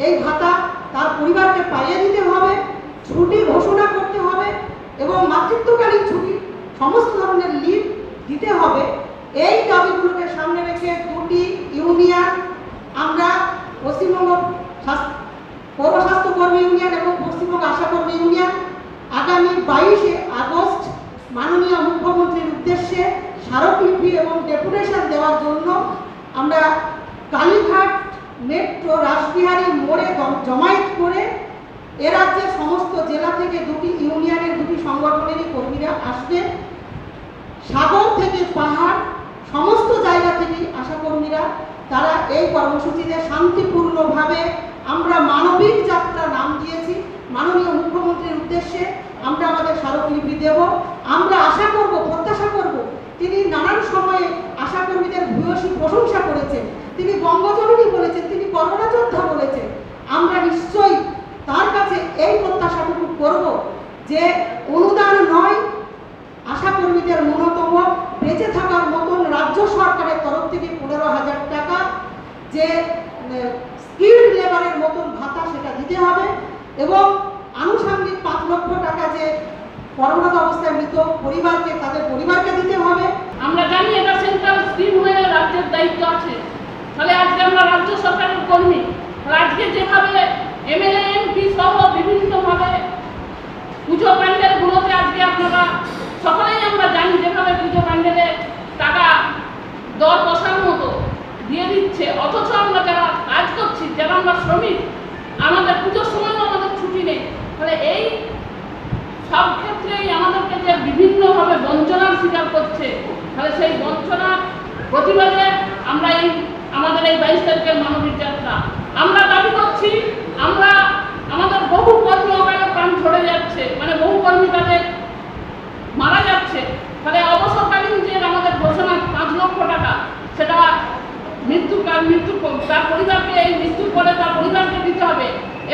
এই ভাতা তার পরিবারকে পাইয়ে দিতে হবে, ছুটি ঘোষণা করতে হবে এবং মাতৃত্বকালীন ছুটি সমস্ত ধরনের লিভ দিতে হবে। এই দাবিগুলোকে সামনে রেখে দুটি ইউনিয়ন, আমরা পশ্চিমবঙ্গ পৌর স্বাস্থ্যকর্মী ইউনিয়ন এবং পশ্চিমবঙ্গ আশাকর্মী ইউনিয়ন আগামী 22শে আগস্ট মাননীয় মুখ্যমন্ত্রীর উদ্দেশ্যে স্মারকলিপি এবং ডেপুটেশন দেওয়ার জন্য আমরা কালীঘাট মেট্রো রাসবিহারী মোড়ে জমায়েত করে এ রাজ্যের সমস্ত জেলা থেকে দুটি ইউনিয়নের দুটি সংগঠনেরই কর্মীরা আসবে। সাগর থেকে পাহাড় সমস্ত জায়গা থেকে আশাকর্মীরা তারা এই কর্মসূচিতে শান্তিপূর্ণভাবে, আমরা মানবিক যাত্রা নাম দিয়েছি, মাননীয় মুখ্যমন্ত্রীর উদ্দেশ্যে আমরা আমাদের স্মারকলিপি দেব। আমরা আশা করব, প্রত্যাশা করব, তিনি নানান সময়ে আশাকর্মীদের ভূয়সী প্রশংসা করেছেন, তিনি বঙ্গজননী বলেছেন, তিনি করোনা যোদ্ধা বলেছেন। আমরা নিশ্চয়ই তার কাছে এই প্রত্যাশাটুকু করব যে অনুদান নয়, আশাকর্মীদের ন্যূনতম বেঁচে থাকার মতন রাজ্য সরকারের তরফ থেকে 15,000 টাকা যে স্কিল্ড লেবারের মতন ভাতা সেটা দিতে হবে এবং আনুষঙ্গিক 5 লক্ষ টাকা যে করোনাত অবস্থায় মৃত পরিবারকে, তাদের পরিবারকে দিতে হবে। আমরা জানি এটা সেন্ট্রাল স্কিম হয়ে রাজ্যের দায়িত্ব আছে, তাহলে আজকে আমরা রাজ্য সরকারের কর্মী, আজকে যেভাবে এমএলএ এমপি সহ বিভিন্নভাবে পুজো প্যান্ডেলগুলোতে আজকে আপনারা সকলেই আমরা জানি যেভাবে পুজো প্যান্ডেলে টাকা দর বসার মতো দিয়ে দিচ্ছে, অথচ আমরা যারা কাজ করছি, যারা আমরা শ্রমিক, আমাদের পুজোর সময়ও আমাদের ছুটি নেই। তাহলে এই সব ক্ষেত্রেই আমাদেরকে যে বিভিন্নভাবে বঞ্চনার শিকার করছে, তাহলে সেই বঞ্চনার প্রতিবাদে আমরা আমাদের এই 22 তারিখের মানবিক যাত্রা আমরা দাবি করছি। আমরা আমাদের বহু কর্মী ওখানে প্রাণ ঝরে যাচ্ছে, মানে বহু কর্মী তাদের মারা যাচ্ছে, তাহলে অবসরকালীন যে আমাদের ঘোষণা 5 লক্ষ টাকা, সেটা মৃত্যু তার পরিবারকে, এই মৃত্যুর পরে তার পরিবারকে দিতে হবে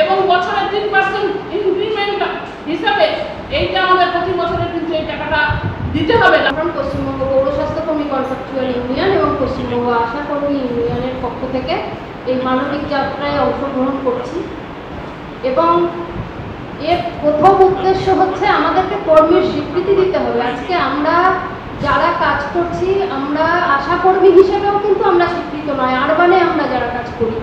এবং বছরের 3% ইনক্রিমেন্ট হিসাবে এইটা আমাদের প্রতি বছরের কিন্তু এই টাকাটা দিতে হবে। এখন পশ্চিমবঙ্গ পৌর স্বাস্থ্যকর্মী কন্ট্রাকচুয়াল ইউনিয়ন এবং পশ্চিমবঙ্গ আশাকর্মী ইউনিয়নের পক্ষ থেকে এই মানবিক যাত্রায় অংশগ্রহণ করছি এবং এর প্রথম উদ্দেশ্য হচ্ছে আমাদেরকে কর্মীর স্বীকৃতি দিতে হবে। আজকে আমরা যারা কাজ করছি, আমরা আশাকর্মী হিসেবেও কিন্তু আমরা স্বীকৃত নয়, আরবানে আমরা যারা কাজ করি।